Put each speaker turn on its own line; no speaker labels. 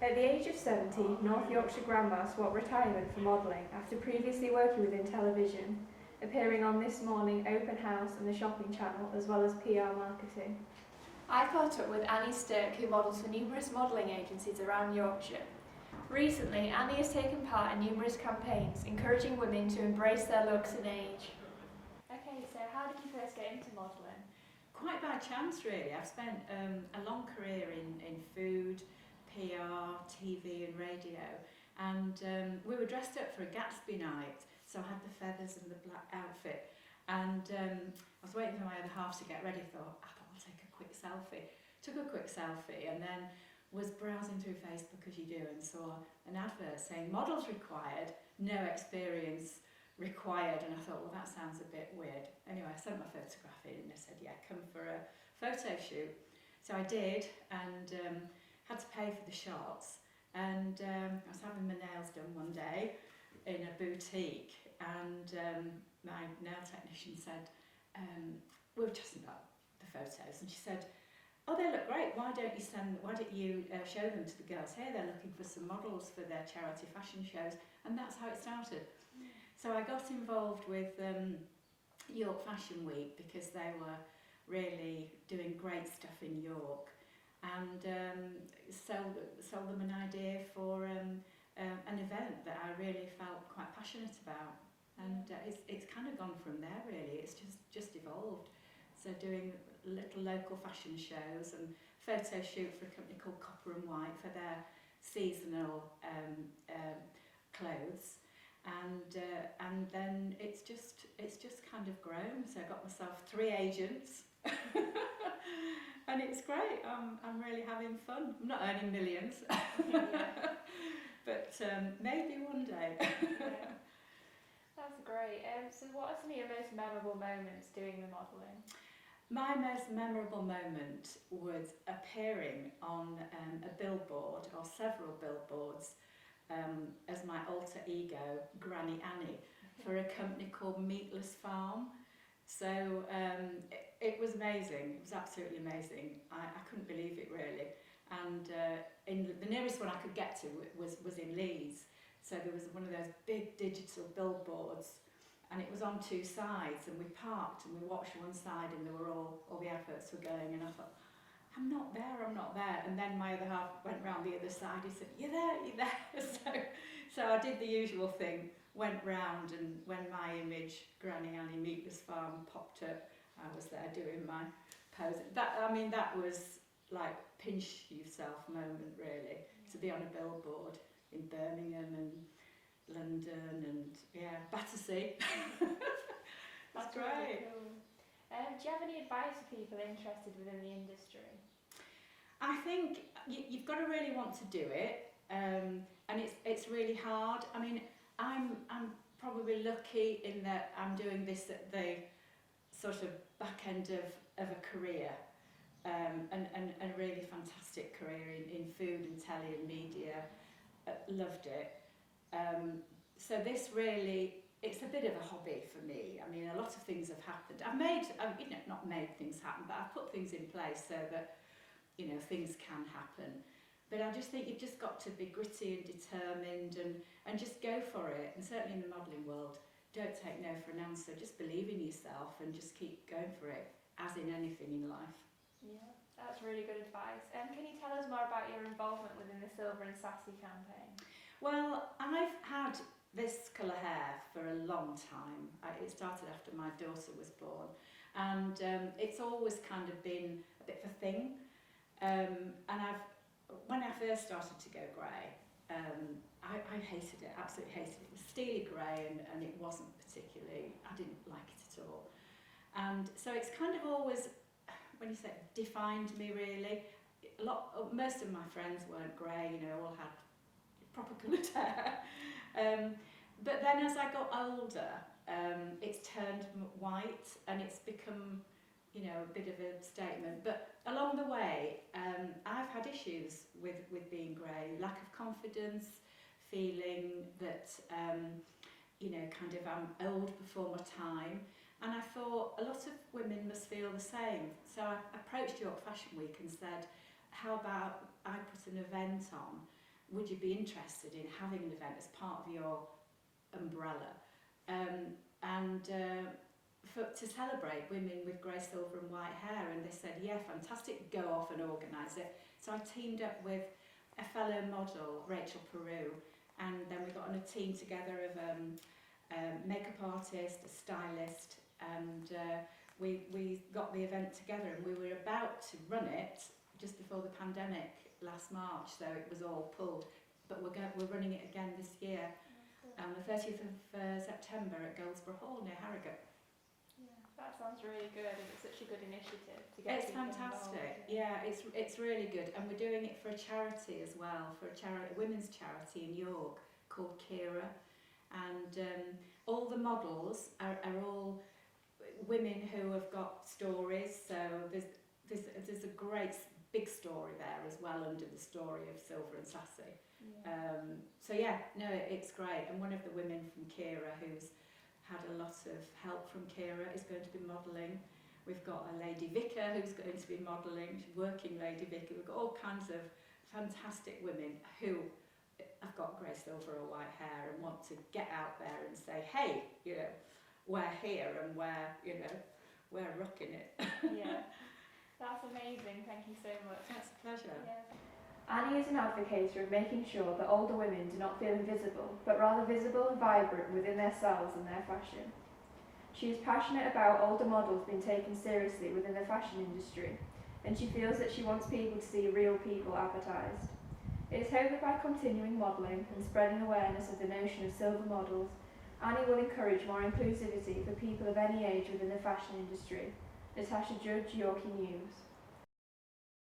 At the age of 70, North Yorkshire grandma sought retirement for modelling after previously working within television, appearing on This Morning, Open House and the Shopping Channel, as well as PR marketing. I caught up with Annie Stirk, who models for numerous modelling agencies around Yorkshire. Recently, Annie has taken part in numerous campaigns encouraging women to embrace their looks and age. Okay, so how did you first get into modelling?
Quite by chance, really. I've spent a long career in food, PR, TV and radio, and we were dressed up for a Gatsby night, so I had the feathers and the black outfit, and I was waiting for my other half to get ready. I thought I'll take a quick selfie. Took a quick selfie and then was browsing through Facebook as you do and saw an advert saying models required, no experience required, and I thought, well, that sounds a bit weird. Anyway, I sent my photograph in and they said, yeah, come for a photo shoot. So I did, and had to pay for the shots, and I was having my nails done one day in a boutique, and my nail technician said, we were chatting about the photos, and she said, oh, they look great, why don't you show them to the girls here? They're looking for some models for their charity fashion shows. And that's how it started. So I got involved with York Fashion Week because they were really doing great stuff in York, and sold them an idea for an event that I really felt quite passionate about, and it's kind of gone from there really. It's just evolved. So doing little local fashion shows and photo shoot for a company called Copper and White for their seasonal clothes, and then it's just kind of grown. So I got myself 3 agents. And it's great. I'm really having fun. I'm not earning millions, but maybe one day.
Yeah. That's great. So what are some of your most memorable moments doing the modelling?
My most memorable moment was appearing on a billboard, or several billboards, as my alter ego, Granny Annie, for a company called Meatless Farm. So it was amazing. It was absolutely amazing. I couldn't believe it really. And the nearest one I could get to was in Leeds. So there was one of those big digital billboards, and it was on 2 sides, and we parked and we watched one side, and there were all the adverts were going, and I thought, I'm not there. And then my other half went round the other side. He said, you're there. So I did the usual thing, went round, and when my image, Granny Annie Meatless Farm, popped up, I was there doing my pose. That was like pinch yourself moment really, to be on a billboard in Birmingham and London and Battersea. That's great.
Really cool. Do you have any advice for people interested within the industry?
I think you've got to really want to do it, and it's really hard. I mean, I'm probably lucky in that I'm doing this at the sort of back end of a career, and a really fantastic career in food and telly and media. Loved it. So this really, it's a bit of a hobby for me. I mean, a lot of things have happened. I've not made things happen, but I've put things in place so that, things can happen. But I just think you've just got to be gritty and determined and just go for it. And certainly in the modelling world, don't take no for an answer. Just believe in yourself and just keep going for it, as in anything in life.
Yeah, that's really good advice. Can you tell us more about your involvement within the Silver and Sassy campaign?
Well, I've had this colour hair for a long time. It started after my daughter was born, and it's always kind of been a bit of a thing. And when I first started to go grey, I hated it, absolutely hated it. It was steely grey, and it wasn't particularly, I didn't like it at all. And so it's kind of always, when you say defined me really. Most of my friends weren't grey, all had proper coloured hair. But then as I got older, it's turned white, and it's become, a bit of a statement. But along the way, I've had issues with being grey, lack of confidence, feeling that, kind of I'm old before my time. And I thought a lot of women must feel the same. So I approached York Fashion Week and said, how about I put an event on would you be interested in having an event as part of your umbrella? To celebrate women with grey, silver and white hair, and they said, yeah, fantastic, go off and organise it. So I teamed up with a fellow model, Rachel Peru, and then we got on a team together of a makeup artist, a stylist, and we got the event together, and we were about to run it just before the pandemic last March, so it was all pulled, but we're running it again this year on the 30th of September at Goldsborough Hall near Harrogate.
That sounds really good, and it's such a good initiative to get
It's
people
fantastic.
involved.
Yeah, it's really good, and we're doing it for a charity as well, for a women's charity in York called Kira, and all the models are all women who have got stories. So there's a great big story there as well under the story of Silver and Sassy. So yeah, no, it's great, and one of the women from Kira who's had a lot of help from Kira is going to be modelling. We've got a lady vicar who's going to be modelling, working lady vicar. We've got all kinds of fantastic women who have got grey, silver or white hair and want to get out there and say, hey, you know, we're here and we're rocking it.
Yeah, that's amazing. Thank you so much.
That's a pleasure.
Yeah.
Annie is an advocate of making sure that older women do not feel invisible, but rather visible and vibrant within their selves and their fashion. She is passionate about older models being taken seriously within the fashion industry, and she feels that she wants people to see real people advertised. It is hoped that by continuing modelling and spreading awareness of the notion of silver models, Annie will encourage more inclusivity for people of any age within the fashion industry. Natasha Judge, Yorkie News.